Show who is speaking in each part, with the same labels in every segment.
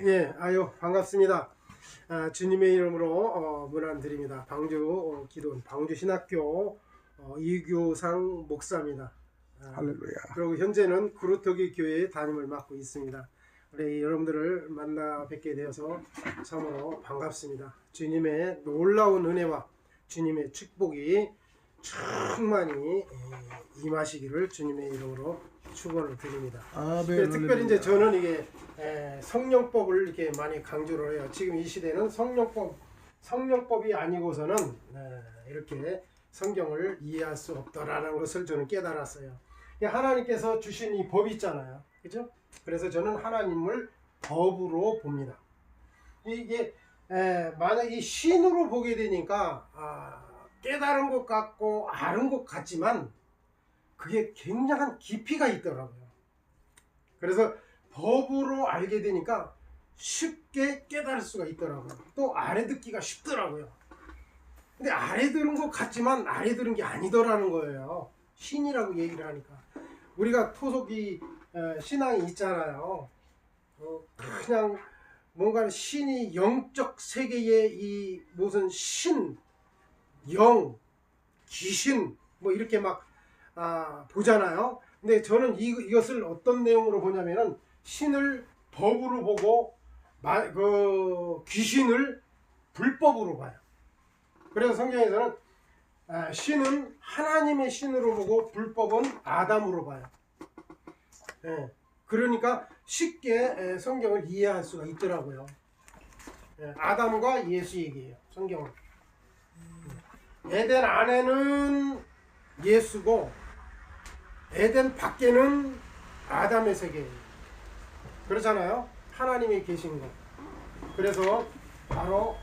Speaker 1: 예, 아유 반갑습니다. 주님의 이름으로 문안드립니다. 방주 기도원 방주신학교 이규상 목사입니다.
Speaker 2: 할렐루야.
Speaker 1: 그리고 현재는 구루터기 교회의 담임을 맡고 있습니다. 우리 여러분들을 만나 뵙게 되어서 참으로 반갑습니다. 주님의 놀라운 은혜와 주님의 축복이 충만히 임하시기를 주님의 이름으로 축원을 드립니다.
Speaker 2: 아멘.
Speaker 1: 특별히 이제 저는 이게 성령법을 이렇게 많이 강조를 해요. 지금 이 시대는 성령법이 아니고서는 이렇게 성경을 이해할 수 없다라는 것을 저는 깨달았어요. 하나님께서 주신 이 법이 있잖아요, 그죠? 그래서 저는 하나님을 법으로 봅니다. 이게 만약에 신으로 보게 되니까 깨달은 것 같고 아는 것 같지만 그게 굉장한 깊이가 있더라고요. 그래서 법으로 알게 되니까 쉽게 깨달을 수가 있더라고요. 또 알아듣기가 쉽더라고요. 근데 알아들은 것 같지만 알아들은 게 아니더라는 거예요. 신이라고 얘기를 하니까. 우리가 토속이 신앙이 있잖아요. 그냥 뭔가 신이 영적 세계의 이 무슨 신, 영, 귀신 뭐 이렇게 막 보잖아요. 근데 저는 이것을 어떤 내용으로 보냐면은 신을 법으로 보고 그 귀신을 불법으로 봐요. 그래서 성경에서는 신은 하나님의 신으로 보고 불법은 아담으로 봐요. 그러니까 쉽게 성경을 이해할 수가 있더라고요. 아담과 예수 얘기예요, 성경은. 에덴 안에는 예수고 에덴 밖에는 아담의 세계예요. 그렇잖아요. 하나님이 계신 것. 그래서 바로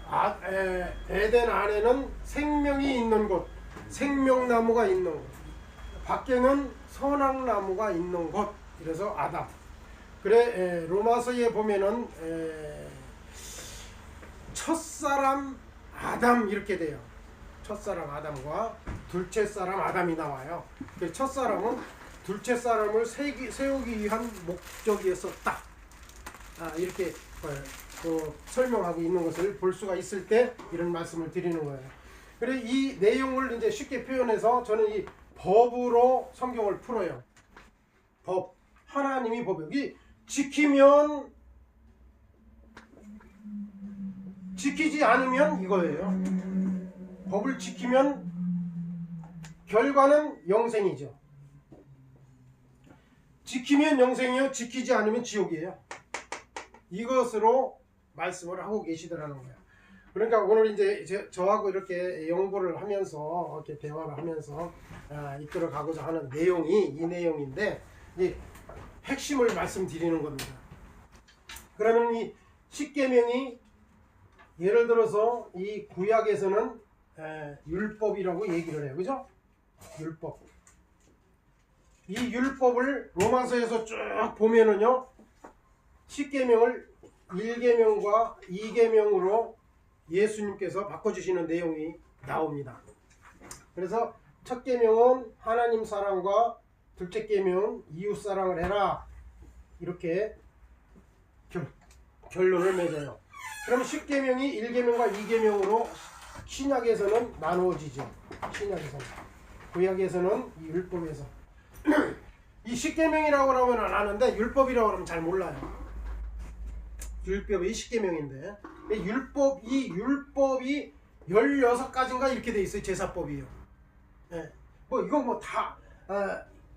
Speaker 1: 에덴 안에는 생명이 있는 곳, 생명나무가 있는 곳, 밖에는 선악나무가 있는 곳. 그래서 아담. 그래 로마서에 보면은 첫사람 아담 이렇게 돼요. 첫사람 아담과 둘째 사람 아담이 나와요. 첫사람은 둘째 사람을 세우기 위한 목적이었었다. 이렇게 설명하고 있는 것을 볼 수가 있을 때 이런 말씀을 드리는 거예요. 그래서 이 내용을 이제 쉽게 표현해서 저는 이 법으로 성경을 풀어요. 법, 하나님이 법이 지키면 지키지 않으면 이거예요. 법을 지키면 결과는 영생이죠. 지키면 영생이요, 지키지 않으면 지옥이에요. 이것으로 말씀을 하고 계시더라는 거예요. 그러니까 오늘 이제 저하고 이렇게 연구를 하면서 이렇게 대화를 하면서 이끌어 가고자 하는 내용이 이 내용인데 이 핵심을 말씀드리는 겁니다. 그러면 이 십계명이 예를 들어서 이 구약에서는 율법이라고 얘기를 해요, 그죠? 율법. 이 율법을 로마서에서 쭉 보면은요, 10계명을 1계명과 2계명으로 예수님께서 바꿔주시는 내용이 나옵니다. 그래서 첫 계명은 하나님 사랑과 둘째 계명은 이웃 사랑을 해라. 이렇게 결론을 맺어요. 그럼 10계명이 1계명과 2계명으로 신약에서는 나누어지죠. 신약에서는. 구약에서는 이 율법에서. 이 10계명이라고 하면 아는데 율법이라고 하면 잘 몰라요. 율법이 10계명인데 율법이 16가지인가 이렇게 돼 있어요. 제사법이요. 뭐 이거 뭐 다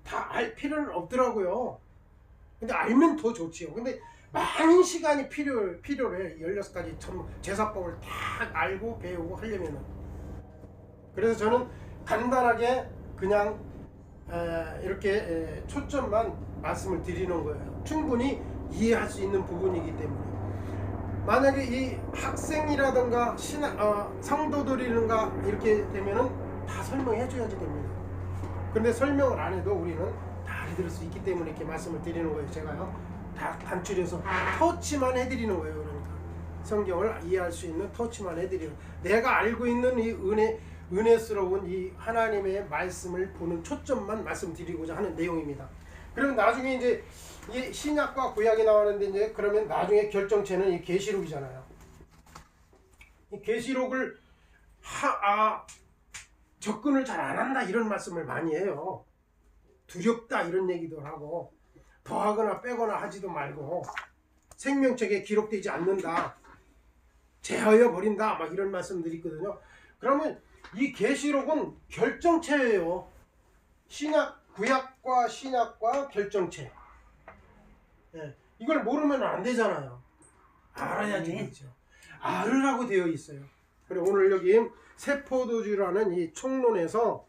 Speaker 1: 알 필요는 없더라고요. 근데 알면 더 좋지요. 근데 많은 시간이 필요해. 16가지 제사법을 다 알고 배우고 하려면은. 그래서 저는 간단하게 그냥 이렇게 초점만 말씀을 드리는 거예요. 충분히 이해할 수 있는 부분이기 때문에. 만약에 이 학생이라든가 성도들이든가 이렇게 되면은 다 설명해 줘야지 됩니다. 근데 설명을 안 해도 우리는 다 알아들을 수 있기 때문에 이렇게 말씀을 드리는 거예요. 제가요. 다 단출해서 터치만 해드리는 거예요. 그러니까 성경을 이해할 수 있는 터치만 해드리는, 내가 알고 있는 이 은혜스러운 이 하나님의 말씀을 보는 초점만 말씀드리고자 하는 내용입니다. 그럼 나중에 이제 이 신약과 구약이 나오는데 이제 그러면 나중에 결정체는 이 계시록이잖아요. 이 계시록을 접근을 잘 안 한다 이런 말씀을 많이 해요. 두렵다 이런 얘기도 하고 더하거나 빼거나 하지도 말고 생명책에 기록되지 않는다. 제하여 버린다 막 이런 말씀들이 있거든요. 그러면 이 계시록은 결정체예요. 구약과 신약과 결정체. 예, 이걸 모르면 안 되잖아요. 알아야지 되죠. 알으라고 되어 있어요. 그리고 오늘 여기 세포도주라는 이 총론에서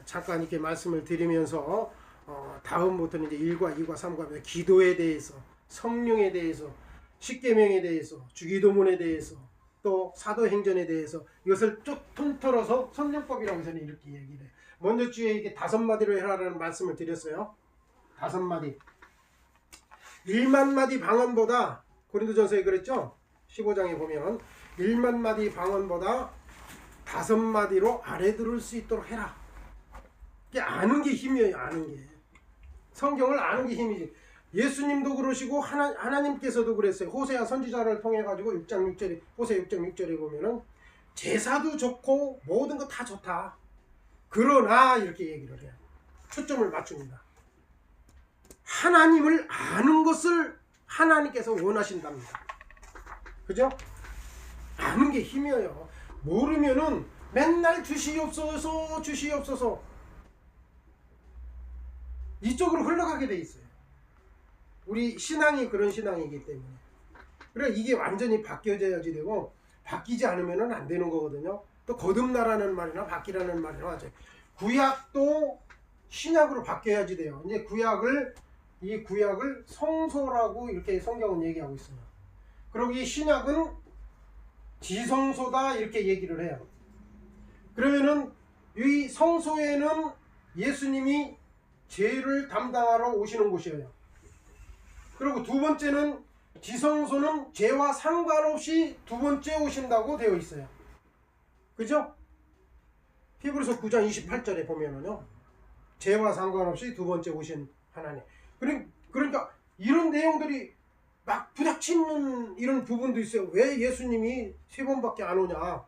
Speaker 1: 잠깐 이렇게 말씀을 드리면서 다음부터는 이제 1과 2과 3과 기도에 대해서, 성령에 대해서, 십계명에 대해서, 주기도문에 대해서, 또 사도행전에 대해서 이것을 쭉 통틀어서 성령법이라고 저는 이렇게 얘기를 해요. 먼저 주에 이게 5마디로 해라라는 말씀을 드렸어요. 5마디. 1만 마디 방언보다 고린도전서에 그랬죠? 15장에 보면 1만 마디 방언보다 5마디로 알아들을 수 있도록 해라. 이게 아는 게 힘이에요. 아는 게. 성경을 아는 게 힘이지. 예수님도 그러시고 하나님께서도 그랬어요. 호세아 선지자를 통해 가지고 6장 6절에 호세 6장 6절에 보면은 제사도 좋고 모든 거 다 좋다. 그러나 이렇게 얘기를 해요. 초점을 맞춥니다. 하나님을 아는 것을 하나님께서 원하신답니다. 그죠? 아는 게 힘이에요. 모르면은 맨날 주시옵소서 주시옵소서 이쪽으로 흘러가게 돼 있어요. 우리 신앙이 그런 신앙이기 때문에. 그래 이게 완전히 바뀌어져야지 되고 바뀌지 않으면 안 되는 거거든요. 또 거듭나라는 말이나 바뀌라는 말이나 맞아요. 구약도 신약으로 바뀌어야지 돼요. 이제 이 구약을 성소라고 이렇게 성경은 얘기하고 있어요. 그리고 이 신약은 지성소다 이렇게 얘기를 해요. 그러면은 이 성소에는 예수님이 죄를 담당하러 오시는 곳이에요. 그리고 두 번째는 지성소는 죄와 상관없이 두 번째 오신다고 되어 있어요. 그죠? 히브리서 9장 28절에 보면은요. 죄와 상관없이 두 번째 오신 하나님. 그러니까 이런 내용들이 막 부닥치는 이런 부분도 있어요. 왜 예수님이 3번밖에 안 오냐?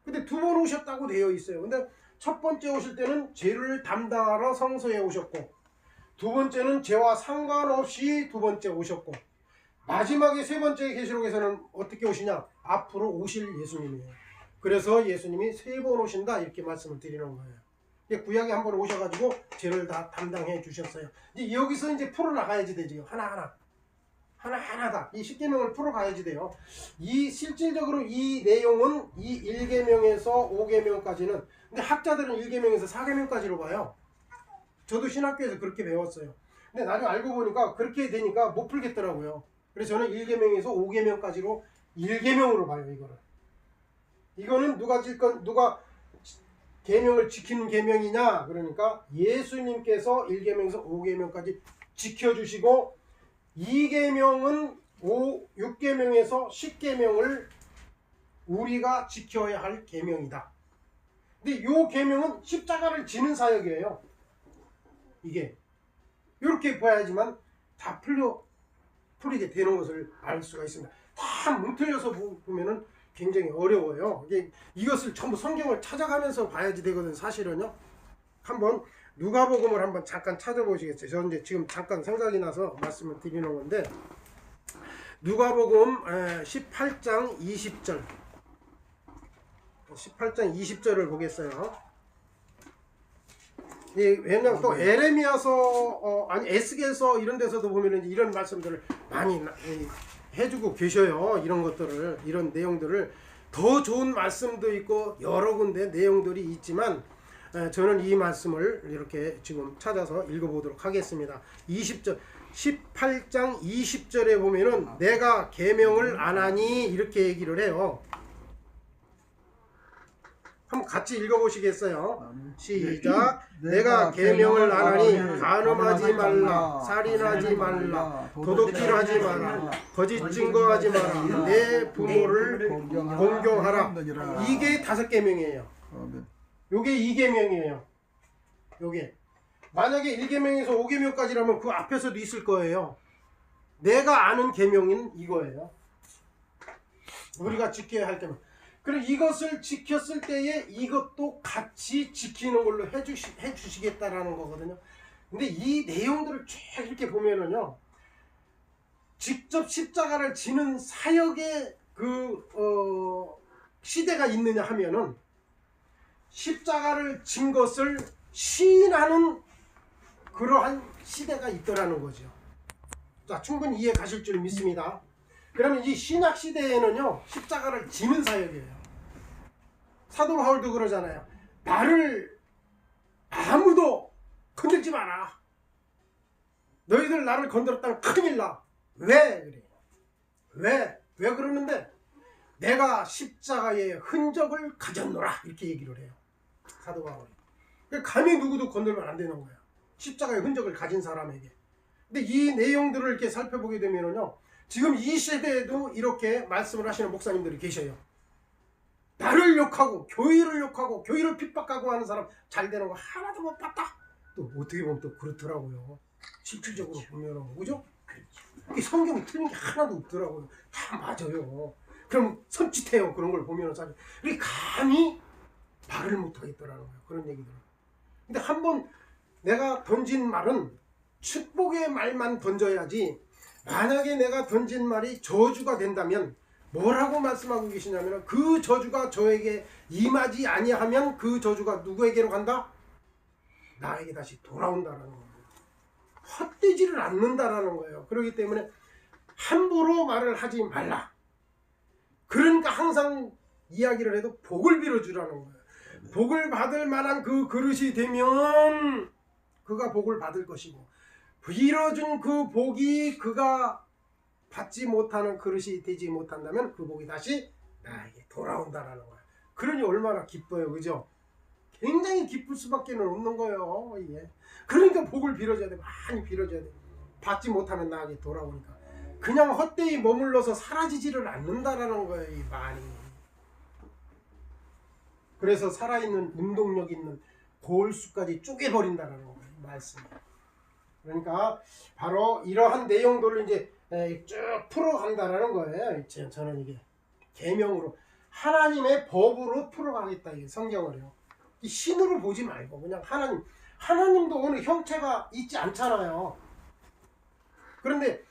Speaker 1: 근데 2번 오셨다고 되어 있어요. 근데 첫 번째 오실 때는 죄를 담당하러 성소에 오셨고, 두 번째는 죄와 상관없이 두 번째 오셨고, 마지막에 3번째 계시록에서는 어떻게 오시냐? 앞으로 오실 예수님이에요. 그래서 예수님이 3번 오신다 이렇게 말씀을 드리는 거예요. 구약에 한 번 오셔가지고 죄를 다 담당해 주셨어요. 이제 여기서 이제 풀어나가야지 되죠. 하나하나 이 10계명을 풀어가야지 돼요. 실질적으로 이 내용은 이 1계명에서 5계명까지는, 근데 학자들은 1계명에서 4계명까지로 봐요. 저도 신학교에서 그렇게 배웠어요. 근데 나중에 알고 보니까 그렇게 되니까 못 풀겠더라고요. 그래서 저는 1계명에서 5계명까지로 1계명으로 봐요. 이거는 누가 계명을 지키는 계명이냐? 그러니까 예수님께서 1계명에서 5계명까지 지켜주시고 2계명은 6계명에서 10계명을 우리가 지켜야 할 계명이다. 근데 이 계명은 십자가를 지는 사역이에요. 이게 이렇게 봐야지만 다 풀리게 되는 것을 알 수가 있습니다. 다 뭉틀려서 보면은 굉장히 어려워요. 이것을 전부 성경을 찾아가면서 봐야지 되거든. 사실은요. 한번 누가복음을 한번 잠깐 찾아보시겠어요? 저 이제 지금 잠깐 생각이 나서 말씀을 드리는 건데, 누가복음 18장 20절 18장 20절을 보겠어요. 왜냐면 또 에레미야서 에스겔서 이런 데서도 보면은 이런 말씀들을 많이 해주고 계셔요. 이런 것들을, 이런 내용들을, 더 좋은 말씀도 있고 여러 군데 내용들이 있지만 저는 이 말씀을 이렇게 지금 찾아서 읽어보도록 하겠습니다. 18장 20절에 보면은 내가 계명을 안 하니 이렇게 얘기를 해요. 한번 같이 읽어보시겠어요? 시작. 내가 계명을 안 하니 간음하지 말라, 살인하지 말라, 도둑질하지 마라, 거짓 증거하지 마라, 내 부모를 공경하라. 이게 5계명이에요. 요게 2계명이에요. 요게. 만약에 1계명에서 5계명까지라면 그 앞에서도 있을 거예요. 내가 아는 계명은 이거예요. 우리가 지켜야 할 계명. 그리고 이것을 지켰을 때에 이것도 같이 지키는 걸로 해주시겠다라는 거거든요. 근데 이 내용들을 쭉 이렇게 보면은요, 직접 십자가를 지는 사역의 시대가 있느냐 하면은 십자가를 진 것을 시인하는 그러한 시대가 있더라는 거죠. 자, 충분히 이해 가실 줄 믿습니다. 그러면 이 신약 시대에는요, 십자가를 지는 사역이에요. 사도 바울도 그러잖아요. 나를 아무도 건들지 마라. 너희들 나를 건드렸다면 큰일 나. 왜 그래? 왜 그러는데? 내가 십자가의 흔적을 가졌노라. 이렇게 얘기를 해요. 사도 바울이. 감히 누구도 건들면 안 되는 거예요. 십자가의 흔적을 가진 사람에게. 근데 이 내용들을 이렇게 살펴보게 되면요, 지금 이 시대에도 이렇게 말씀을 하시는 목사님들이 계셔요. 나를 욕하고 교회를 욕하고 교회를 핍박하고 하는 사람 잘 되는 거 하나도 못 봤다. 또 어떻게 보면 또 그렇더라고요. 실질적으로 보면 그죠? 성경이 틀린 게 하나도 없더라고요. 다 맞아요. 그럼 선짓해요. 그런 걸 보면 사실 우리 감히 말을 못 하겠더라는 거예요. 그런 얘기들. 근데 한번 내가 던진 말은 축복의 말만 던져야지, 만약에 내가 던진 말이 저주가 된다면 뭐라고 말씀하고 계시냐면, 그 저주가 저에게 임하지 아니하면 그 저주가 누구에게로 간다? 나에게 다시 돌아온다라는 거예요. 헛되지를 않는다라는 거예요. 그렇기 때문에 함부로 말을 하지 말라. 그러니까 항상 이야기를 해도 복을 빌어주라는 거예요. 복을 받을 만한 그 그릇이 되면 그가 복을 받을 것이고, 빌어준 그 복이 그가 받지 못하는 그릇이 되지 못한다면 그 복이 다시 나에게 돌아온다라는 거예요. 그러니 얼마나 기뻐요. 그죠? 굉장히 기쁠 수밖에 없는 거예요. 예. 그러니까 복을 빌어줘야 돼. 많이 빌어줘야 돼. 받지 못하면 나에게 돌아오니까. 그냥 헛되이 머물러서 사라지지를 않는다라는 거예요. 이 말이. 그래서 살아있는 운동력 있는 골수까지 쪼개버린다라는 거예요. 말씀이. 그러니까 바로 이러한 내용들을 이제 쭉 풀어간다라는 거예요. 저는 이게 계명으로, 하나님의 법으로 풀어가겠다. 이 성경을요. 이 신으로 보지 말고 그냥 하나님도 어느 형체가 있지 않잖아요. 그런데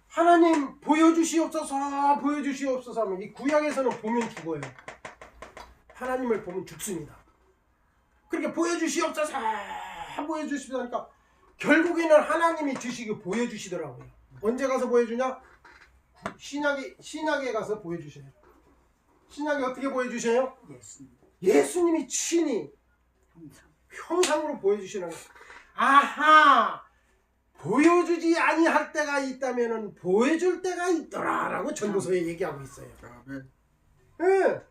Speaker 1: 하나님 보여주시옵소서 하면 이 구약에서는 보면 죽어요. 하나님을 보면 죽습니다. 그렇게 보여주시옵소서 하니까 결국에는 하나님이 주시고 보여주시더라고요. 언제 가서 보여주냐? 신약에 가서 보여주셔요. 신약에 어떻게 보여주셔요? 예수님이 친히 형상으로 보여주시는 거예요. 아하! 보여주지 아니할 때가 있다면은 보여줄 때가 있더라라고 전도서에 얘기하고 있어요. 네.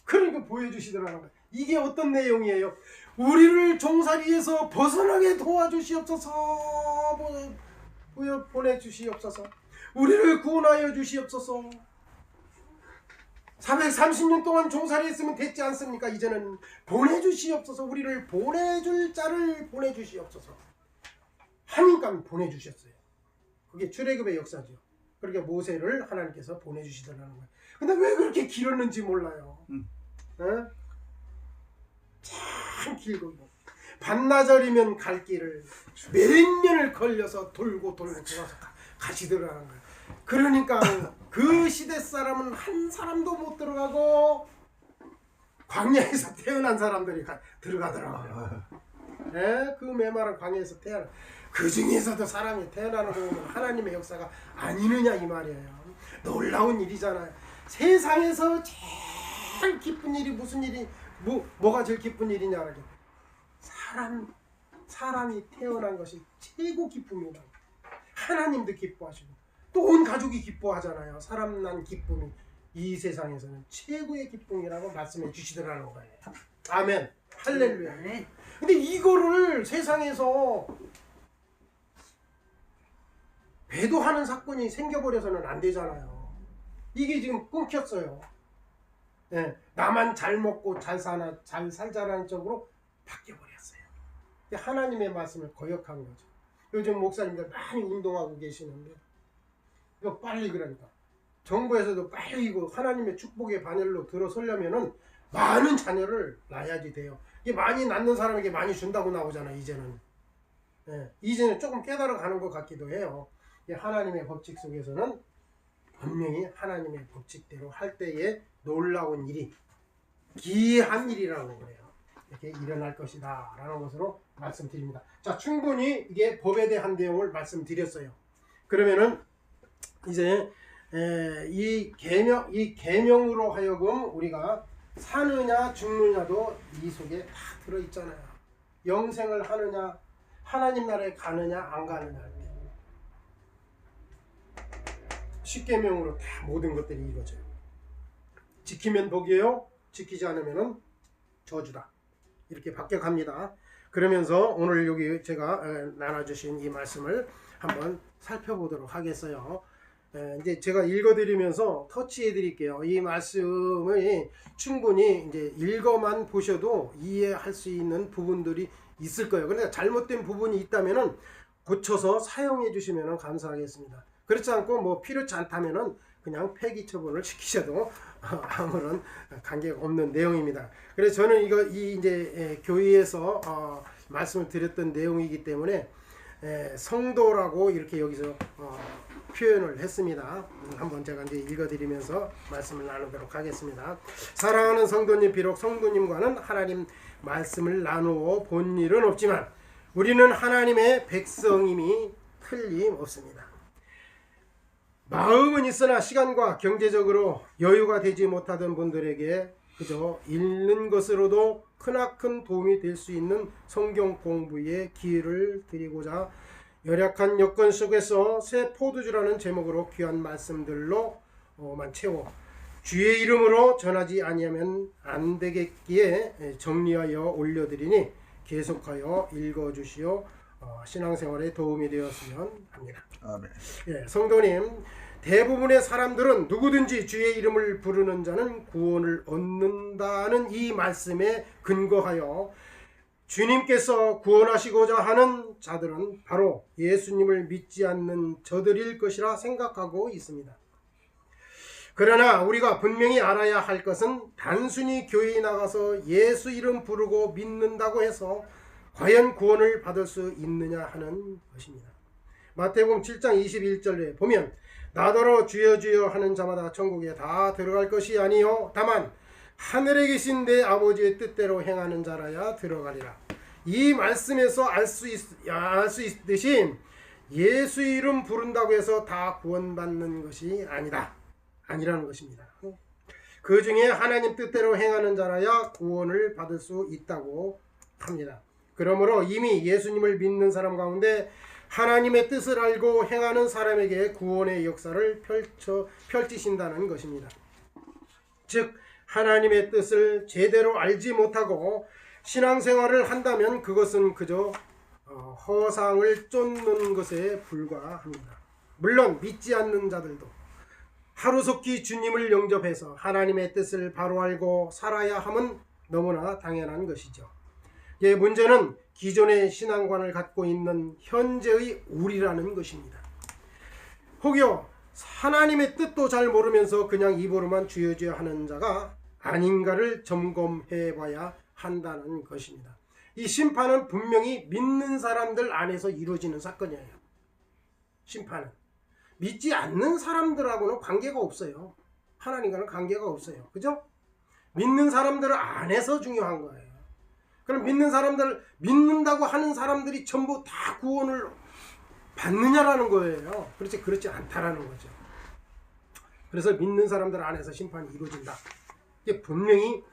Speaker 1: 그러니까 보여주시더라는 거예요. 이게 어떤 내용이에요? 우리를 종살이에서 벗어나게 도와주시옵소서, 보내주시옵소서, 우리를 구원하여 주시옵소서. 430년 동안 종살이 했으면 됐지 않습니까? 이제는 보내주시옵소서, 우리를 보내줄 자를 보내주시옵소서. 하니까 보내주셨어요. 그게 출애굽의 역사죠. 그렇게 모세를 하나님께서 보내주시더라는 거예요. 근데 왜 그렇게 길었는지 몰라요. 참 길고, 반나절이면 갈 길을 몇 년을 걸려서 돌고 돌아서 가시더라는 거예요. 그러니까 그 시대 사람은 한 사람도 못 들어가고 광야에서 태어난 사람들이 들어가더라고요. 네? 그 메마른 광야에서 태어난, 그 중에서도 사람이 태어나는 거 보면 하나님의 역사가 아니느냐 이 말이에요. 놀라운 일이잖아요. 세상에서 제일 기쁜 일이 무슨 일이, 뭐가 제일 기쁜 일이냐? 사람이 태어난 것이 최고 기쁨이다. 하나님도 기뻐하시고 또 온 가족이 기뻐하잖아요. 사람 난 기쁨이 이 세상에서는 최고의 기쁨이라고 말씀해 주시더라는 거예요. 아멘. 할렐루야. 근데 이거를 세상에서 배도하는 사건이 생겨버려서는 안 되잖아요. 이게 지금 끊겼어요. 네, 나만 잘 먹고 잘 살자라는 쪽으로 바뀌어버렸어요. 하나님의 말씀을 거역한 거죠. 요즘 목사님들 많이 운동하고 계시는데 이거 빨리 그러니까 정부에서도 빨리 이거 하나님의 축복의 반열로 들어서려면은 많은 자녀를 낳아야지 돼요. 이게 많이 낳는 사람에게 많이 준다고 나오잖아 이제는. 예, 이제는 조금 깨달아가는 것 같기도 해요. 하나님의 법칙 속에서는 분명히 하나님의 법칙대로 할 때에 놀라운 일이 기이한 일이라고 그래요. 이렇게 일어날 것이다 라는 것으로 말씀드립니다. 자, 충분히 이게 법에 대한 내용을 말씀드렸어요. 그러면은 이제 이 계명으로 하여금 우리가 사느냐 죽느냐도 이 속에 다 들어있잖아요. 영생을 하느냐 하나님 나라에 가느냐 안 가느냐 할 때. 십계명으로 다 모든 것들이 이루어져요. 지키면 복이에요. 지키지 않으면 저주다. 이렇게 바뀌어갑니다. 그러면서 오늘 여기 제가 나눠주신 이 말씀을 한번 살펴보도록 하겠어요. 이제 제가 읽어드리면서 터치해 드릴게요. 이 말씀을 충분히 이제 읽어만 보셔도 이해할 수 있는 부분들이 있을 거예요. 그러니까 잘못된 부분이 있다면은 고쳐서 사용해 주시면 감사하겠습니다. 그렇지 않고 뭐 필요치 않다면은 그냥 폐기 처분을 시키셔도 아무런 관계가 없는 내용입니다. 그래서 저는 이제 교회에서 말씀을 드렸던 내용이기 때문에 성도라고 이렇게 여기서 표현을 했습니다. 한번 제가 이제 읽어드리면서 말씀을 나누도록 하겠습니다. 사랑하는 성도님, 비록 성도님과는 하나님 말씀을 나누어 본 일은 없지만 우리는 하나님의 백성임이 틀림없습니다. 마음은 있으나 시간과 경제적으로 여유가 되지 못하던 분들에게 그저 읽는 것으로도 크나큰 도움이 될 수 있는 성경 공부의 기회를 드리고자 열악한 여건 속에서 새 포도주라는 제목으로 귀한 말씀들로만 채워 주의 이름으로 전하지 아니하면 안 되겠기에 정리하여 올려드리니 계속하여 읽어주시어 신앙생활에 도움이 되었으면 합니다.
Speaker 2: 아멘.
Speaker 1: 성도님, 대부분의 사람들은 누구든지 주의 이름을 부르는 자는 구원을 얻는다는 이 말씀에 근거하여 주님께서 구원하시고자 하는 자들은 바로 예수님을 믿지 않는 저들일 것이라 생각하고 있습니다. 그러나 우리가 분명히 알아야 할 것은 단순히 교회에 나가서 예수 이름 부르고 믿는다고 해서 과연 구원을 받을 수 있느냐 하는 것입니다. 마태복음 7장 21절에 보면 나더러 주여 주여 하는 자마다 천국에 다 들어갈 것이 아니요 다만 하늘에 계신 내 아버지의 뜻대로 행하는 자라야 들어가리라. 이 말씀에서 알 수 있듯이 예수 이름 부른다고 해서 다 구원받는 것이 아니라는 것입니다. 그 중에 하나님 뜻대로 행하는 자라야 구원을 받을 수 있다고 합니다. 그러므로 이미 예수님을 믿는 사람 가운데 하나님의 뜻을 알고 행하는 사람에게 구원의 역사를 펼치신다는 것입니다. 즉 하나님의 뜻을 제대로 알지 못하고 신앙생활을 한다면 그것은 그저 허상을 쫓는 것에 불과합니다. 물론 믿지 않는 자들도 하루속히 주님을 영접해서 하나님의 뜻을 바로 알고 살아야 함은 너무나 당연한 것이죠. 문제는 기존의 신앙관을 갖고 있는 현재의 우리라는 것입니다. 혹여 하나님의 뜻도 잘 모르면서 그냥 입으로만 주여 주여 하는 자가 아닌가를 점검해 봐야 한다는 것입니다. 이 심판은 분명히 믿는 사람들 안에서 이루어지는 사건이에요. 심판은 믿지 않는 사람들하고는 관계가 없어요. 하나님과는 관계가 없어요. 그죠? 믿는 사람들 안에서 중요한 거예요. 그럼 믿는 사람들, 믿는다고 하는 사람들이 전부 다 구원을 받느냐라는 거예요. 그렇지 않다라는 거죠. 그래서 믿는 사람들 안에서 심판이 이루어진다. 이게 분명히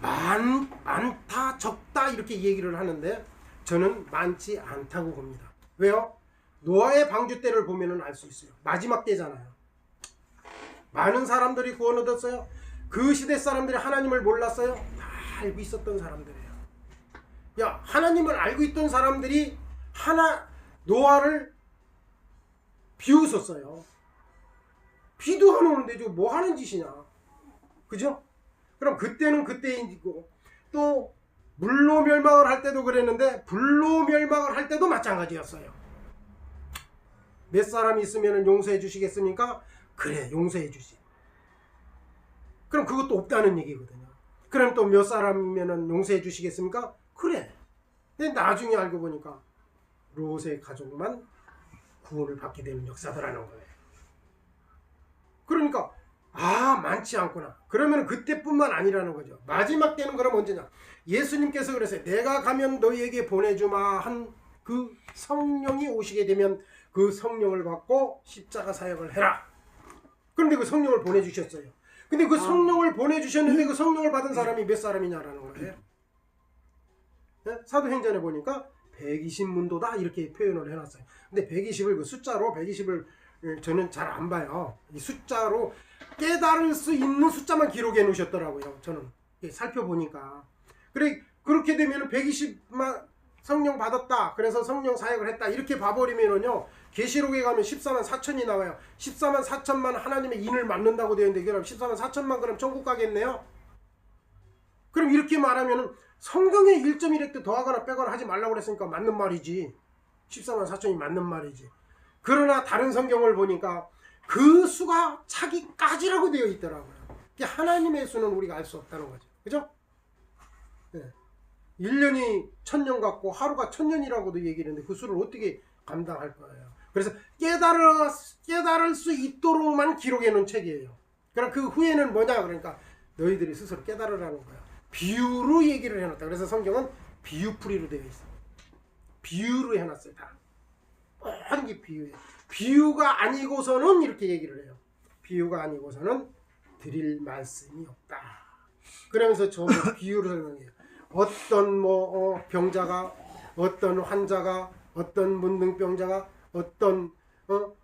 Speaker 1: 많다, 적다 이렇게 얘기를 하는데 저는 많지 않다고 봅니다. 왜요? 노아의 방주 때를 보면 알 수 있어요. 마지막 때잖아요. 많은 사람들이 구원 얻었어요. 그 시대 사람들이 하나님을 몰랐어요. 다 알고 있었던 사람들이에요. 하나님을 알고 있던 사람들이 노아를 비웃었어요. 비도 안 오는데 뭐 하는 짓이냐. 그죠? 그럼 그때는 그때이고 또 물로 멸망을 할 때도 그랬는데 불로 멸망을 할 때도 마찬가지였어요. 몇 사람이 있으면 용서해 주시겠습니까? 그래, 용서해 주지. 그럼 그것도 없다는 얘기거든요. 그럼 또 몇 사람이면 용서해 주시겠습니까? 그래. 근데 나중에 알고 보니까 롯의 가족만 구원을 받게 되는 역사더라는 거예요. 그러니까 많지 않구나. 그러면 그때뿐만 아니라는 거죠. 마지막 때는 그럼 언제냐? 예수님께서 그랬어요. 내가 가면 너희에게 보내주마 한 그 성령이 오시게 되면 그 성령을 받고 십자가 사역을 해라. 그런데 그 성령을 보내주셨어요. 근데 그 성령을 보내주셨는데 그 성령을 받은 사람이 몇 사람이냐라는 거예요. 네? 사도행전에 보니까 120문도다 이렇게 표현을 해놨어요. 근데 120을 그 숫자로 120을 저는 잘 안 봐요. 이 숫자로 깨달을 수 있는 숫자만 기록해 놓으셨더라고요. 저는 살펴보니까. 그래 그렇게 되면 120만 성령 받았다. 그래서 성령 사역을 했다. 이렇게 봐버리면은요. 계시록에 가면 14만 4천이 나와요. 14만 4천만 하나님의 인을 맡는다고 되어 있는데 그럼 14만 4천만 그럼 천국 가겠네요. 그럼 이렇게 말하면은 성경에 1.1획도 더하거나 빼거나 하지 말라고 그랬으니까 맞는 말이지. 14만 4천이 맞는 말이지. 그러나 다른 성경을 보니까 그 수가 차기까지라고 되어 있더라고요. 하나님의 수는 우리가 알 수 없다는 거죠. 그죠? 네. 1년이 1000년 같고 하루가 1000년이라고도 얘기를 했는데 그 수를 어떻게 감당할 거예요. 그래서 깨달을 수 있도록만 기록해 놓은 책이에요. 그럼 그 후에는 뭐냐? 그러니까 너희들이 스스로 깨달으라는 거야. 비유로 얘기를 해놨다. 그래서 성경은 비유풀이로 되어 있어요. 비유로 해놨어요. 다. 모든 게 비유예요. 비유가 아니고서는 이렇게 얘기를 해요. 비유가 아니고서는 드릴 말씀이 없다. 그러면서 저 비유를 설명해요. 어떤 병자가, 어떤 환자가, 어떤 문둥병자가, 어떤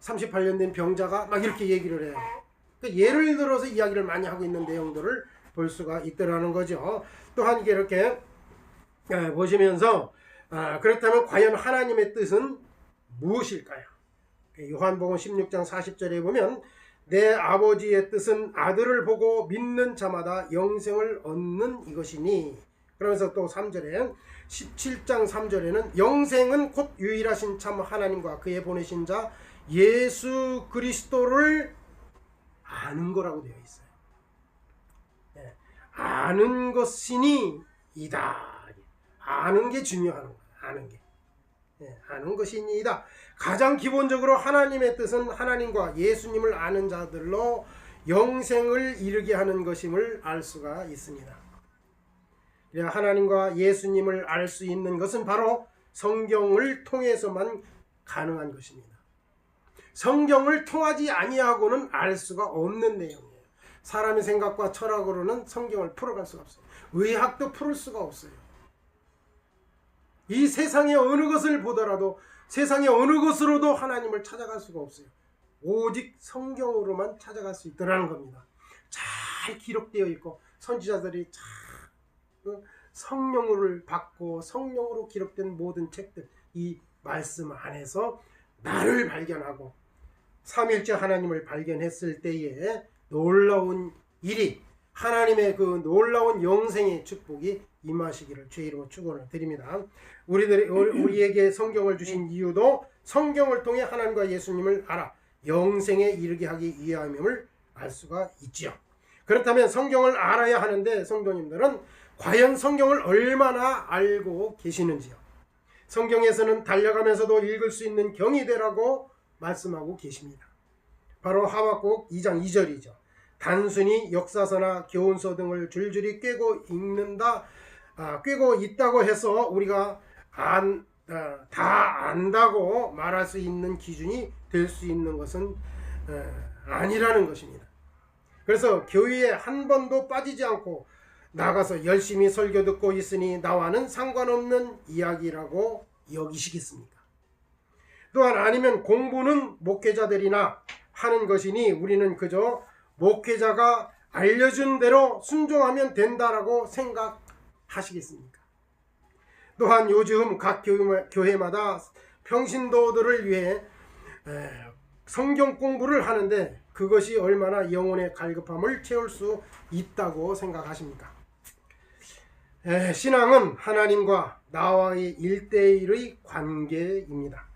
Speaker 1: 38년 된 병자가 막 이렇게 얘기를 해요. 그러니까 예를 들어서 이야기를 많이 하고 있는 내용들을 볼 수가 있더라는 거죠. 또한 이렇게 보시면서 그렇다면 과연 하나님의 뜻은 무엇일까요? 요한복음 16장 40절에 보면 내 아버지의 뜻은 아들을 보고 믿는 자마다 영생을 얻는 이것이니, 그러면서 또 3절에 17장 3절에는 영생은 곧 유일하신 참 하나님과 그의 보내신 자 예수 그리스도를 아는 거라고 되어 있어요. 네. 아는 것이니 이다. 아는 게 중요한 거예요. 아는 게. 네. 아는 것이니이다. 가장 기본적으로 하나님의 뜻은 하나님과 예수님을 아는 자들로 영생을 이루게 하는 것임을 알 수가 있습니다. 하나님과 예수님을 알 수 있는 것은 바로 성경을 통해서만 가능한 것입니다. 성경을 통하지 아니하고는 알 수가 없는 내용이에요. 사람의 생각과 철학으로는 성경을 풀어갈 수가 없어요. 의학도 풀을 수가 없어요. 이 세상의 어느 것을 보더라도 세상의 어느 것으로도 하나님을 찾아갈 수가 없어요. 오직 성경으로만 찾아갈 수 있더라는 겁니다. 잘 기록되어 있고 선지자들이 잘 성령을 받고 성령으로 기록된 모든 책들, 이 말씀 안에서 나를 발견하고 삼일째 하나님을 발견했을 때에 놀라운 일이, 하나님의 그 놀라운 영생의 축복이 임하시기를 주의 이름으로 축원을 드립니다. 우리에게 성경을 주신 이유도 성경을 통해 하나님과 예수님을 알아 영생에 이르게 하기 위함임을 알 수가 있지요. 그렇다면 성경을 알아야 하는데 성도님들은 과연 성경을 얼마나 알고 계시는지요? 성경에서는 달려가면서도 읽을 수 있는 경이 되라고 말씀하고 계십니다. 바로 하박국 2장 2절이죠. 단순히 역사서나 교훈서 등을 줄줄이 꿰고 읽는다, 꿰고 있다고 해서 우리가 다 안다고 말할 수 있는 기준이 될 수 있는 것은 아니라는 것입니다. 그래서 교회에 한 번도 빠지지 않고 나가서 열심히 설교 듣고 있으니 나와는 상관없는 이야기라고 여기시겠습니까? 또한 아니면 공부는 목회자들이나 하는 것이니 우리는 그저 목회자가 알려준 대로 순종하면 된다라고 생각하시겠습니까? 또한 요즘 각 교회마다 평신도들을 위해 성경 공부를 하는데 그것이 얼마나 영혼의 갈급함을 채울 수 있다고 생각하십니까? 신앙은 하나님과 나와의 1대1의 관계입니다.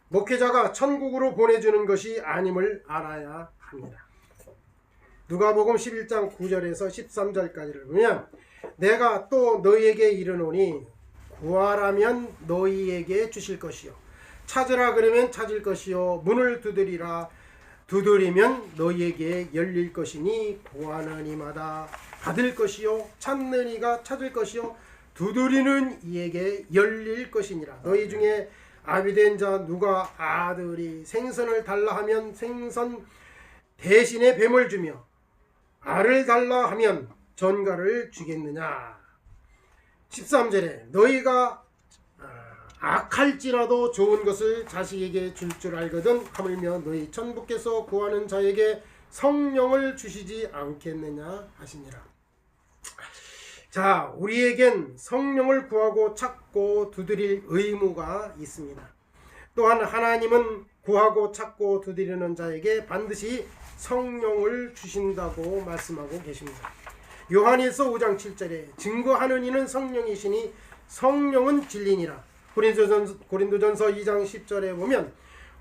Speaker 1: 목회자가 천국으로 보내주는 것이 아님을 알아야 합니다. 누가복음 11장 9절에서 13절까지를 보면 내가 또 너희에게 이르노니 구하라면 너희에게 주실 것이요 찾으라 그러면 찾을 것이요 문을 두드리라 두드리면 너희에게 열릴 것이니 구하는 이마다 받을 것이요 찾는 이가 찾을 것이요 두드리는 이에게 열릴 것이니라. 너희 중에 아비된 자 누가 아들이 생선을 달라 하면 생선 대신에 뱀을 주며 알을 달라 하면 전갈을 주겠느냐. 13절에 너희가 악할지라도 좋은 것을 자식에게 줄 줄 알거든 하물며 너희 천부께서 구하는 자에게 성령을 주시지 않겠느냐 하시니라. 자, 우리에겐 성령을 구하고 찾고 두드릴 의무가 있습니다. 또한 하나님은 구하고 찾고 두드리는 자에게 반드시 성령을 주신다고 말씀하고 계십니다. 요한일서 5장 7절에 증거하는 이는 성령이시니 성령은 진리니라. 고린도전서 2장 10절에 보면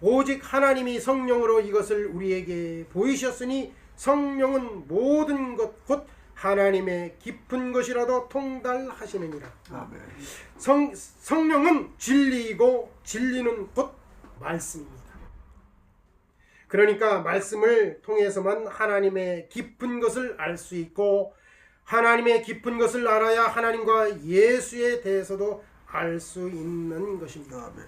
Speaker 1: 오직 하나님이 성령으로 이것을 우리에게 보이셨으니 성령은 모든 것 곧 하나님의 깊은 것이라도 통달하시느니라. 아멘. 성령은 진리이고 진리는 곧 말씀입니다. 그러니까 말씀을 통해서만 하나님의 깊은 것을 알 수 있고 하나님의 깊은 것을 알아야 하나님과 예수에 대해서도 알 수 있는 것입니다. 아멘.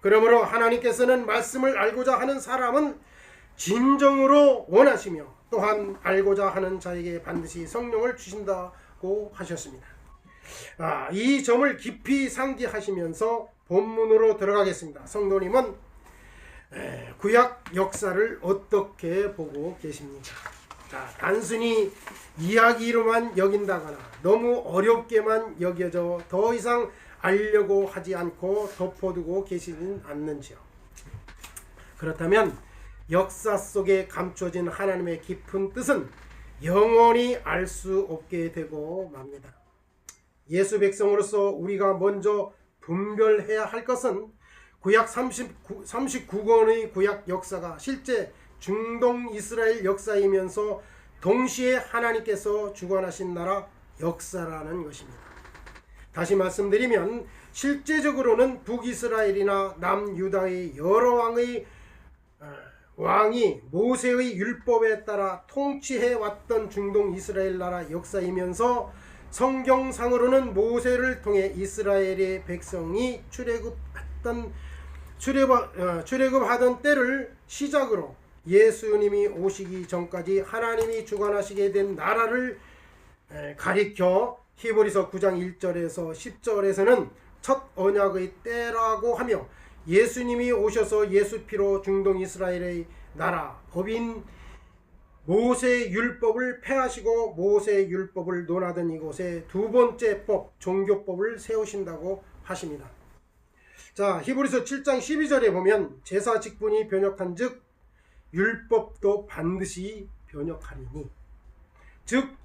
Speaker 1: 그러므로 하나님께서는 말씀을 알고자 하는 사람은 진정으로 원하시며 또한 알고자 하는 자에게 반드시 성령을 주신다고 하셨습니다. 이 점을 깊이 상기하시면서 본문으로 들어가겠습니다. 성도님은 구약 역사를 어떻게 보고 계십니까? 단순히 이야기로만 여긴다거나 너무 어렵게만 여겨져 더 이상 알려고 하지 않고 덮어두고 계시진 않는지요? 그렇다면 역사 속에 감춰진 하나님의 깊은 뜻은 영원히 알 수 없게 되고 맙니다. 예수 백성으로서 우리가 먼저 분별해야 할 것은 구약 39권의 구약 역사가 실제 중동 이스라엘 역사이면서 동시에 하나님께서 주관하신 나라 역사라는 것입니다. 다시 말씀드리면 실제적으로는 북이스라엘이나 남유다의 여러 왕이 모세의 율법에 따라 통치해왔던 중동 이스라엘 나라 역사이면서 성경상으로는 모세를 통해 이스라엘의 백성이 출애굽하던 때를 시작으로 예수님이 오시기 전까지 하나님이 주관하시게 된 나라를 가리켜 히브리서 9장 1절에서 10절에서는 첫 언약의 때라고 하며 예수님이 오셔서 예수 피로 중동 이스라엘의 나라 법인 모세의 율법을 폐하시고 모세의 율법을 논하던 이곳에 두 번째 법 종교법을 세우신다고 하십니다. 자, 히브리서 7장 12절에 보면 제사 직분이 변역한즉 율법도 반드시 변역하리니, 즉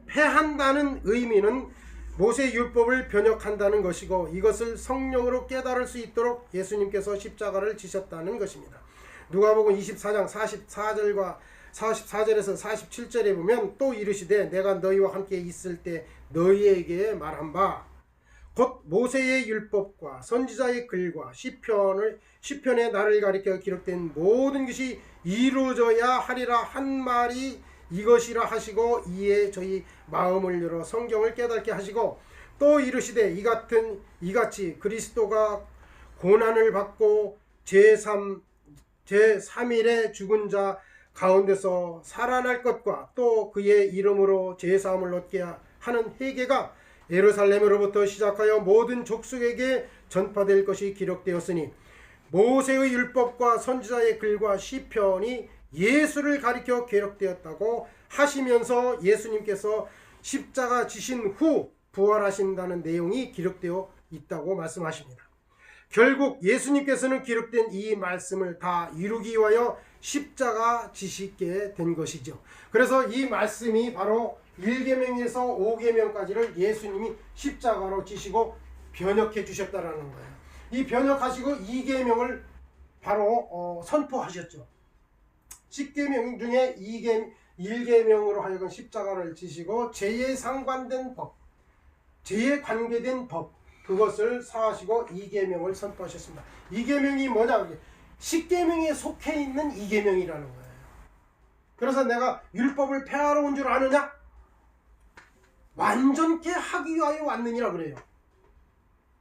Speaker 1: 폐한다는 의미는 모세 율법을 변역한다는 것이고 이것을 성령으로 깨달을 수 있도록 예수님께서 십자가를 지셨다는 것입니다. 누가복음 24장 44절과 44절에서 47절에 보면 또 이르시되 내가 너희와 함께 있을 때 너희에게 말한 바 곧 모세의 율법과 선지자의 글과 시편의 나를 가리켜 기록된 모든 것이 이루어져야 하리라 한 말이 이것이라 하시고 이에 저희 마음을 열어 성경을 깨닫게 하시고 또 이르시되 이같이 그리스도가 고난을 받고 제3일에 죽은 자 가운데서 살아날 것과 또 그의 이름으로 제사함을 얻게 하는 회개가 예루살렘으로부터 시작하여 모든 족속에게 전파될 것이 기록되었으니 모세의 율법과 선지자의 글과 시편이 예수를 가리켜 기록되었다고 하시면서 예수님께서 십자가 지신 후 부활하신다는 내용이 기록되어 있다고 말씀하십니다. 결국 예수님께서는 기록된 이 말씀을 다 이루기 위하여 십자가 지시게 된 것이죠. 그래서 이 말씀이 바로 1계명에서 5계명까지를 예수님이 십자가로 지시고 변혁해 주셨다라는 거예요. 이 변혁하시고 2계명을 바로 선포하셨죠. 10계명 중에 1계명으로 하여금 십자가를 지시고 죄에 상관된 법, 죄에 관계된 법, 그것을 사하시고 2계명을 선포하셨습니다. 2계명이 뭐냐? 10계명에 속해 있는 2계명이라는 거예요. 그래서 내가 율법을 폐하러 온 줄 아느냐? 완전케 하기 위하여 왔느니라 그래요.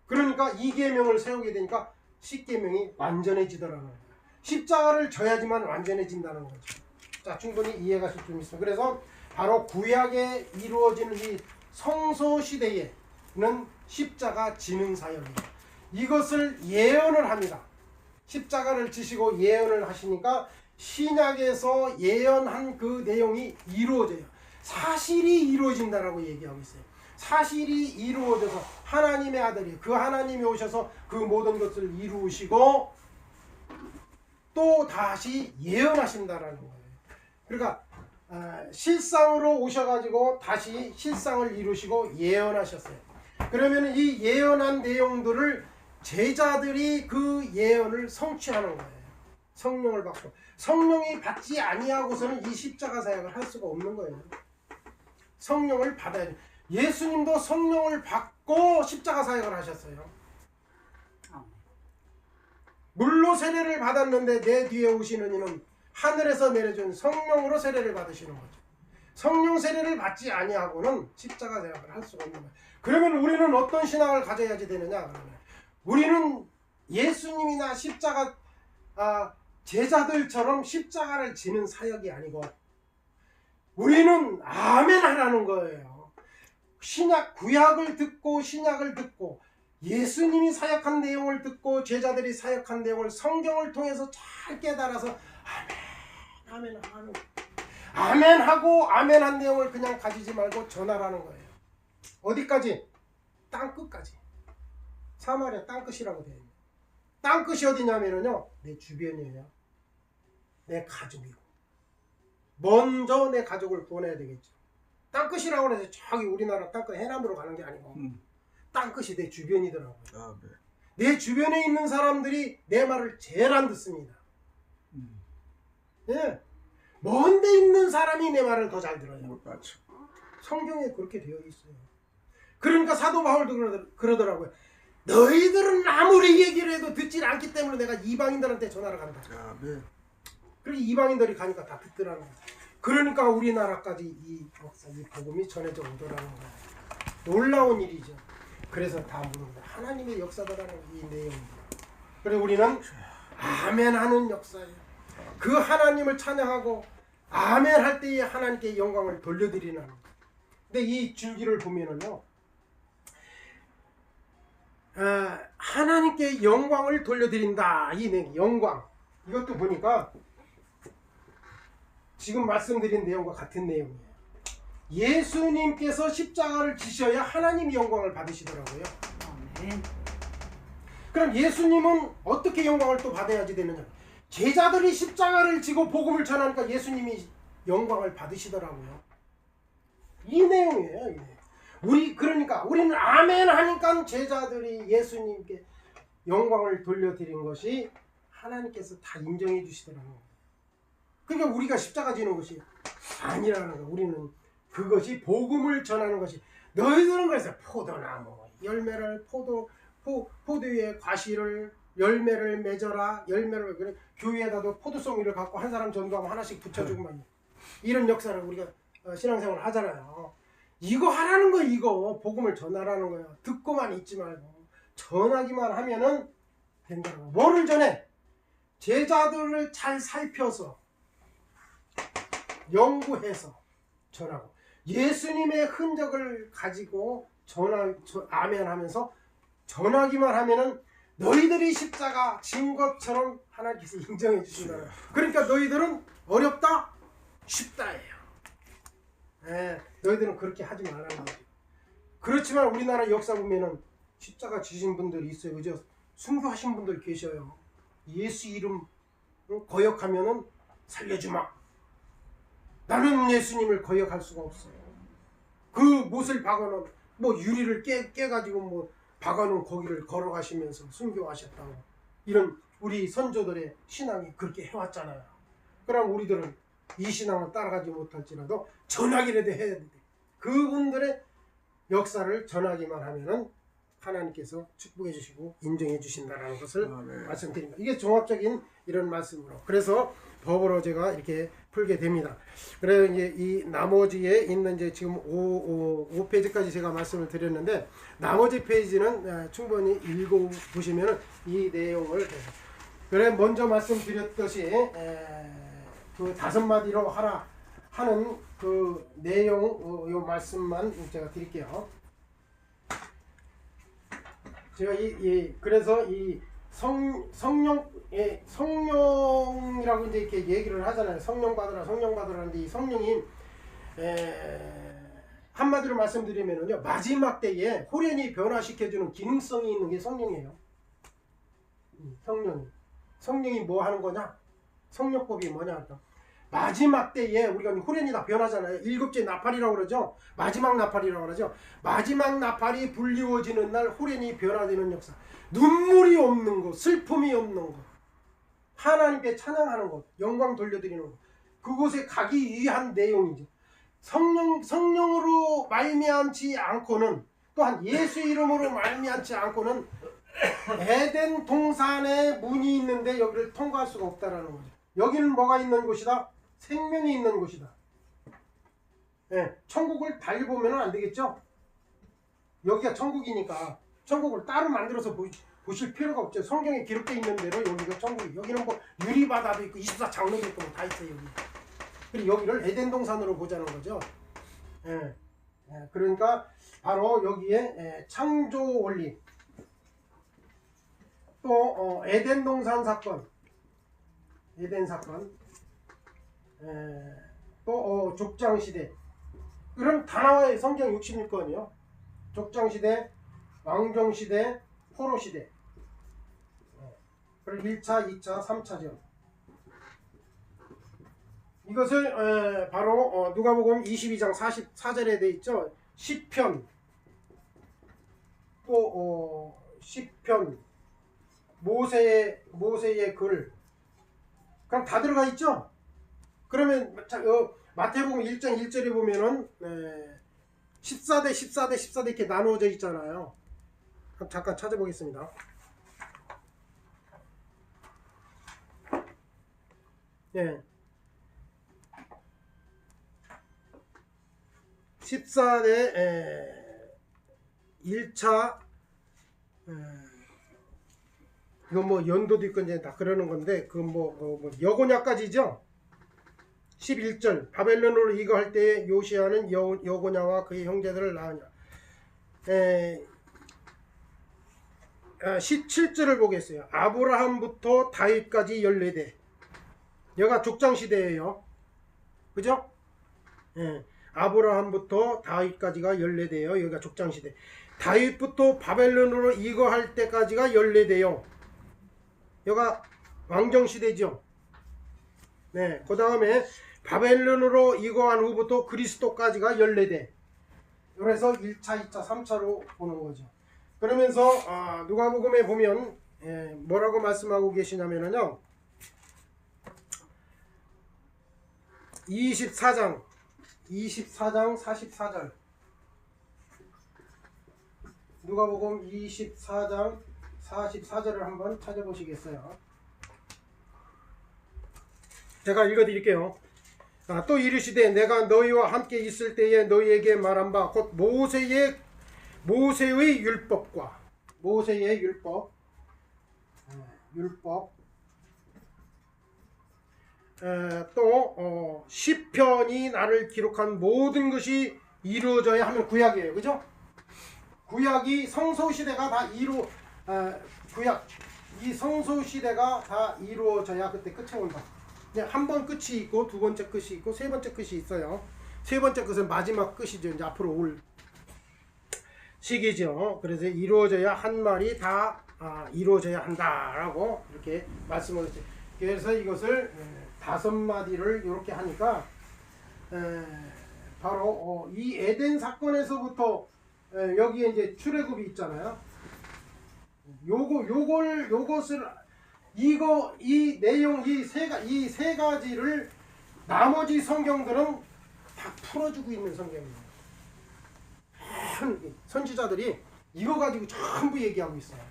Speaker 1: 그러니까 2계명을 세우게 되니까 10계명이 완전해지더라는 거예요. 십자가를 져야지만 완전해진다는 거죠. 자, 충분히 이해가실 수 있습니다. 그래서 바로 구약에 이루어지는 이 성소 시대에는 십자가 지는 사역이에요. 이것을 예언을 합니다. 십자가를 지시고 예언을 하시니까 신약에서 예언한 그 내용이 이루어져요. 사실이 이루어진다라고 얘기하고 있어요. 사실이 이루어져서 하나님의 아들이, 그 하나님이 오셔서 그 모든 것을 이루시고 또 다시 예언하신다라는 거예요. 그러니까 실상으로 오셔가지고 다시 실상을 이루시고 예언하셨어요. 그러면 이 예언한 내용들을 제자들이 그 예언을 성취하는 거예요. 성령을 받고, 성령이 받지 아니하고서는 이 십자가 사역을 할 수가 없는 거예요. 성령을 받아야 돼요. 예수님도 성령을 받고 십자가 사역을 하셨어요. 물로 세례를 받았는데 내 뒤에 오시는 이는 하늘에서 내려준 성령으로 세례를 받으시는 거죠. 성령 세례를 받지 아니하고는 십자가 사역을 할 수가 없는 거예요. 그러면 우리는 어떤 신앙을 가져야지 되느냐? 그러면 우리는 예수님이나 십자가 제자들처럼 십자가를 지는 사역이 아니고 우리는 아멘 하라는 거예요. 신약, 구약을 듣고 신약을 듣고 예수님이 사역한 내용을 듣고 제자들이 사역한 내용을 성경을 통해서 잘 깨달아서 아멘, 아멘, 아멘, 아멘 하고 아멘한 내용을 그냥 가지지 말고 전하라는 거예요. 어디까지? 땅끝까지. 사마리아 땅끝이라고 되어 있는. 땅끝이 어디냐면요, 내 주변이에요. 내 가족이고. 먼저 내 가족을 구원해야 되겠죠. 땅끝이라고 해서 저기 우리나라 땅끝 해남으로 가는 게 아니고 땅끝이 내 주변이더라고요. 네. 내 주변에 있는 사람들이 내 말을 제일 안 듣습니다. 예. 먼데 있는 사람이 내 말을 더 잘 들어요. 맞죠. 성경에 그렇게 되어 있어요. 그러니까 사도 바울도 그러더라고요. 너희들은 아무리 얘기를 해도 듣지 않기 때문에 내가 이방인들한테 전화를 간다. 네. 그리고 이방인들이 가니까 다 듣더라는 거예요. 그러니까 우리나라까지 이 역사, 이 복음이 전해져 오더라는 거예요. 놀라운 일이죠. 그래서 다 묻는다. 하나님의 역사다라는 이 내용입니다. 그래서 우리는 아멘하는 역사예요. 그 하나님을 찬양하고 아멘할 때에 하나님께 영광을 돌려드리는. 근데 이 줄기를 보면은요, 하나님께 영광을 돌려드린다. 이 내용, 영광. 이것도 보니까 지금 말씀드린 내용과 같은 내용이에요. 예수님께서 십자가를 지셔야 하나님이 영광을 받으시더라고요. 그럼 예수님은 어떻게 영광을 또 받아야지 되느냐? 제자들이 십자가를 지고 복음을 전하니까 예수님이 영광을 받으시더라고요. 이 내용이에요. 이 내용. 그러니까 우리는 아멘 하니까 제자들이 예수님께 영광을 돌려드린 것이 하나님께서 다 인정해 주시더라고요. 그러니까 우리가 십자가 지는 것이 아니라는 거예요. 우리는 그것이 복음을 전하는 것이, 너희들은 그래서 포도나무 열매를 포도의 과실을 열매를 맺어라. 열매를 그래, 교회에다도 포도송이를 갖고 한 사람 전도하면 하나씩 붙여주고 막 이런 역사를 우리가 신앙생활을 하잖아요. 이거 하라는 거, 이거 복음을 전하라는 거예요. 듣고만 있지 말고 전하기만 하면은 된다고. 뭐를 전해? 제자들을 잘 살펴서 연구해서 전하고 예수님의 흔적을 가지고 아멘하면서 전하기만 하면은 너희들이 십자가 진 것처럼 하나님께서 인정해 주신다. 그러니까 너희들은 어렵다? 쉽다예요. 네, 너희들은 그렇게 하지 말라는 거죠. 그렇지만 우리나라 역사 보면은 십자가 지신 분들이 있어요. 그죠? 순교하신 분들 계셔요. 예수 이름 거역하면은 살려주마. 나는 예수님을 거역할 수가 없어요. 그 못을 박아놓은 뭐 유리를 깨가지고 뭐 박아놓은 거기를 걸어가시면서 순교하셨다고. 이런 우리 선조들의 신앙이 그렇게 해왔잖아요. 그럼 우리들은 이 신앙을 따라가지 못할지라도 전하기라도 해야 돼. 그분들의 역사를 전하기만 하면은 하나님께서 축복해 주시고 인정해 주신다라는 것을 말씀드립니다. 이게 종합적인 이런 말씀으로. 그래서 법으로 제가 이렇게 풀게 됩니다. 그래서 이제 이 나머지에 있는 이제 지금 5페이지까지 제가 말씀을 드렸는데, 나머지 페이지는 충분히 읽어 보시면 이 내용을 그래 먼저 말씀드렸듯이 그 5마디로 하라 하는 그 내용 요 말씀만 제가 드릴게요. 제가 그래서 이 성령이라고 이제 이렇게 얘기를 하잖아요. 성령 받으라 하는데, 이 성령이 한마디로 말씀드리면은요, 마지막 때에 호련히 변화시켜주는 기능성이 있는 게 성령이에요. 성령이 뭐 하는 거냐? 성령법이 뭐냐? 마지막 때에 우리가 호련이 다 변하잖아요. 7째 나팔이라고 그러죠. 마지막 나팔이라고 그러죠. 마지막 나팔이 불리워지는 날 호련이 변화되는 역사. 눈물이 없는 것, 슬픔이 없는 것, 하나님께 찬양하는 것, 영광 돌려드리는 것, 그곳에 가기 위한 내용이죠. 성령으로 말미암지 않고는, 또한 예수 이름으로 말미암지 않고는 에덴 동산에 문이 있는데 여기를 통과할 수가 없다라는 거죠. 여기는 뭐가 있는 곳이다? 생명이 있는 곳이다. 천국을 달리 보면 안 되겠죠? 여기가 천국이니까 천국을 따로 만들어서 보실 필요가 없죠. 성경에 기록되어 있는 대로 여기가 천국이. 여기는 뭐 유리바다도 있고 24장로도 있고 뭐 다 있어요. 여기. 그리고 여기를 에덴 동산으로 보자는 거죠. 그러니까 바로 여기에 창조 원리, 또 에덴 동산 사건, 또 족장시대. 그럼 다 나와요. 성경 66권이요. 족장시대, 왕정시대, 포로시대. 그리고 1차, 2차, 3차죠. 이것을 바로 누가복음 22장 44절에 돼 있죠. 시편, 또 시편, 모세의 글, 그럼 다 들어가 있죠. 그러면 마태복음 1장 1절에 보면은 14대 이렇게 나누어져 있잖아요. 잠깐 찾아보겠습니다. 예. 14대 1차 이건 뭐 연도도 있고 이제 다 그러는 건데, 그 뭐 여고냐까지죠. 11절 바벨론으로 이거할 때 요시아는 여고냐와 그의 형제들을 낳으냐. 17절을 보겠어요. 아브라함부터 다윗까지 14대. 여기가 족장시대예요. 그죠? 아브라함부터 다윗까지가 14대예요. 여기가 족장시대. 다윗부터 바벨론으로 이거할 때까지가 14대요. 여기가 왕정시대죠. 그 다음에 바벨론으로 이거한 후부터 그리스도까지가 14대. 그래서 1차, 2차, 3차로 보는 거죠. 그러면서 누가복음에 보면 뭐라고 말씀하고 계시냐면요, 24장 44절. 누가복음 24장 44절을 한번 찾아보시겠어요? 제가 읽어드릴게요. 또 이르시되 내가 너희와 함께 있을 때에 너희에게 말한 바 곧 모세의 율법과 모세의 율법 또 시편이 나를 기록한 모든 것이 이루어져야 하는 구약이에요. 그죠? 구약이 성소시대가 다 이 성소시대가 다 이루어져야 그때 끝이 온다. 한 번 끝이 있고 두 번째 끝이 있고 세 번째 끝이 있어요. 세 번째 끝은 마지막 끝이죠. 이제 앞으로 올 시기죠. 그래서 이루어져야 한 말이 다 이루어져야 한다라고 이렇게 말씀을 했죠. 그래서 이것을 5마디를 이렇게 하니까 바로 이 에덴 사건에서부터 여기에 이제 출애굽이 있잖아요. 요것을 이 내용 이 세 가지를 나머지 성경들은 다 풀어주고 있는 성경입니다. 선지자들이 이거 가지고 전부 얘기하고 있어요.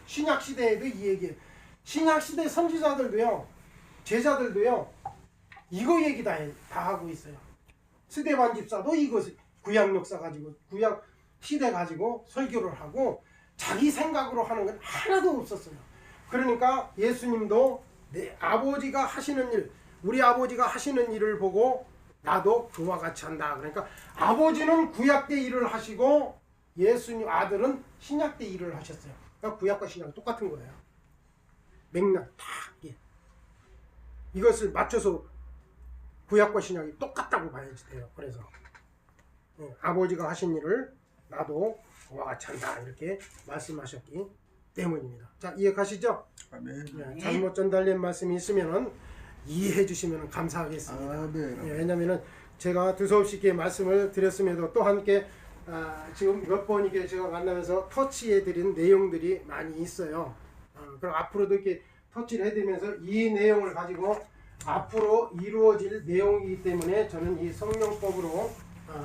Speaker 1: 신약 시대에도 이 얘기. 신약 시대 선지자들도요, 제자들도요, 이거 얘기 다 하고 있어요. 스데반 집사도 이거 구약 역사 가지고 구약 시대 가지고 설교를 하고 자기 생각으로 하는 건 하나도 없었어요. 그러니까 예수님도 내 아버지가 하시는 일, 우리 아버지가 하시는 일을 보고 나도 그와 같이 한다. 그러니까 아버지는 구약 때 일을 하시고 예수님 아들은 신약 때 일을 하셨어요. 그러니까 구약과 신약은 똑같은 거예요. 맥락 다. 이것을 맞춰서 구약과 신약이 똑같다고 봐야지 돼요. 그래서 아버지가 하신 일을 나도 그와 같이 한다. 이렇게 말씀하셨기 때문입니다. 자, 이해 가시죠?
Speaker 2: 아멘.
Speaker 1: 잘못 전달된 말씀이 있으면은 이해해 주시면 감사하겠습니다.
Speaker 2: 아멘.
Speaker 1: 왜냐면은 제가 두서없이 이렇게 말씀을 드렸음에도 또 함께 지금 몇 번 이게 제가 만나면서 터치해 드린 내용들이 많이 있어요. 그럼 앞으로도 이렇게 터치를 해드리면서 이 내용을 가지고 앞으로 이루어질 내용이기 때문에 저는 이 성령법으로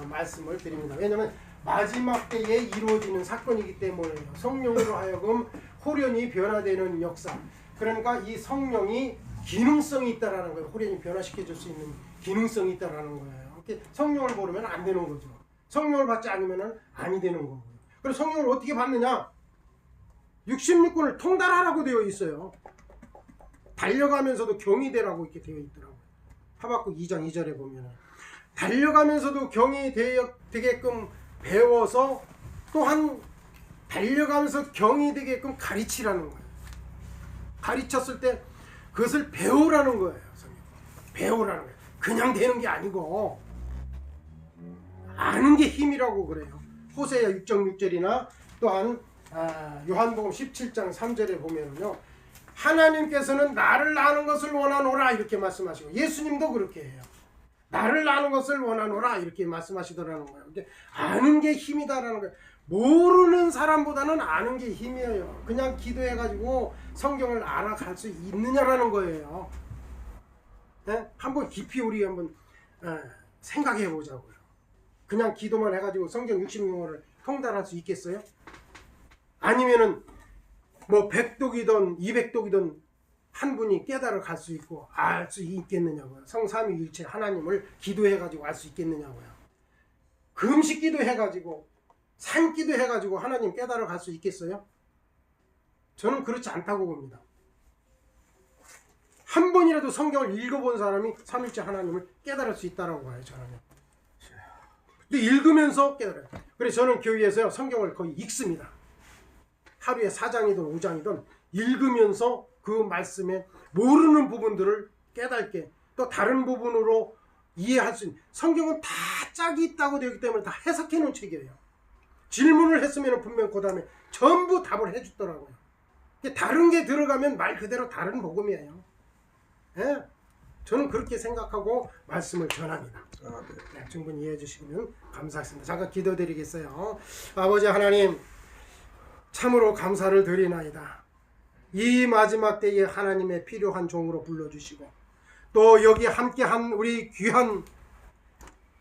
Speaker 1: 말씀을 드립니다. 왜냐하면 마지막 때에 이루어지는 사건이기 때문에요. 성령으로 하여금 호련이 변화되는 역사. 그러니까 이 성령이 기능성이 있다라는 거예요. 호련이 변화시켜 줄 수 있는 기능성이 있다라는 거예요. 이렇게 성령을 모르면 안 되는 거죠. 성령을 받지 않으면 아니 되는 거고요. 그럼 성령을 어떻게 받느냐? 66권을 통달하라고 되어 있어요. 달려가면서도 경이 되라고 이렇게 되어 있더라고요. 하박국 2장 2절에 보면 달려가면서도 경이 되게끔 배워서 또한 달려가면서 경이 되게끔 가르치라는 거예요. 가르쳤을 때 그것을 배우라는 거예요. 배우라는 거예요. 그냥 되는 게 아니고 아는 게 힘이라고 그래요. 호세아 6장 6절이나 또한 요한복음 17장 3절에 보면요, 하나님께서는 나를 아는 것을 원하노라 이렇게 말씀하시고 예수님도 그렇게 해요. 나를 아는 것을 원하노라 이렇게 말씀하시더라는 거예요. 아는 게 힘이다라는 거예요. 모르는 사람보다는 아는 게 힘이에요. 그냥 기도해가지고 성경을 알아갈 수 있느냐라는 거예요. 네? 한번 깊이 우리 한번 생각해 보자고요. 그냥 기도만 해가지고 성경 66권을 통달할 수 있겠어요? 아니면은 뭐 100독이든 200독이든 한 분이 깨달아 갈 수 있고 알 수 있겠느냐고요. 성삼위일체 하나님을 기도해가지고 알 수 있겠느냐고요. 금식 기도해가지고 산기도 해가지고 하나님 깨달아 갈 수 있겠어요? 저는 그렇지 않다고 봅니다. 한 번이라도 성경을 읽어본 사람이 삼일째 하나님을 깨달을 수 있다라고 봐요. 저는요. 근데 읽으면서 깨달아요. 그래서 저는 교회에서요 성경을 거의 읽습니다. 하루에 4장이든 5장이든 읽으면서 그 말씀에 모르는 부분들을 깨닫게 또 다른 부분으로 이해할 수 있는, 성경은 다 짝이 있다고 되기 때문에 다 해석해 놓은 책이에요. 질문을 했으면 분명 그 다음에 전부 답을 해주더라고요. 다른 게 들어가면 말 그대로 다른 복음이에요. 예? 저는 그렇게 생각하고 말씀을 전합니다. 네, 충분히 이해해 주시면 감사하겠습니다. 잠깐 기도드리겠어요. 아버지 하나님, 참으로 감사를 드리나이다. 이 마지막 때에 하나님의 필요한 종으로 불러주시고 또 여기 함께한 우리 귀한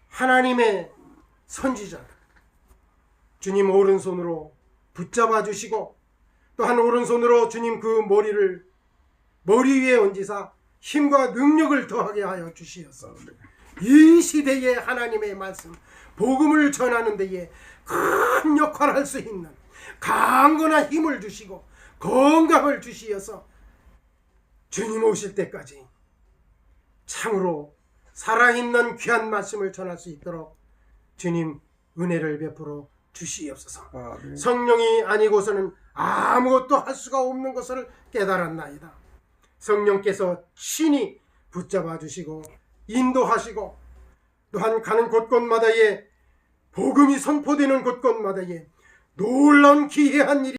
Speaker 1: 하나님의 선지자 주님 오른손으로 붙잡아 주시고 또한 오른손으로 주님 그 머리 위에 얹으사 힘과 능력을 더하게 하여 주시옵소서. 이 시대에 하나님의 말씀 복음을 전하는 데에 큰 역할을 할 수 있는 강건한 힘을 주시고 건강을 주시어서 주님 오실 때까지 참으로 살아있는 귀한 말씀을 전할 수 있도록 주님 은혜를 베풀어 주시옵소서. 성령이 아니고서는 아무것도 할 수가 없는 것을 깨달았나이다. 성령께서 친히 붙잡아 주시고 인도하시고 또한 가는 곳곳마다에 복음이 선포되는 곳곳마다에 놀라운 기이한 일이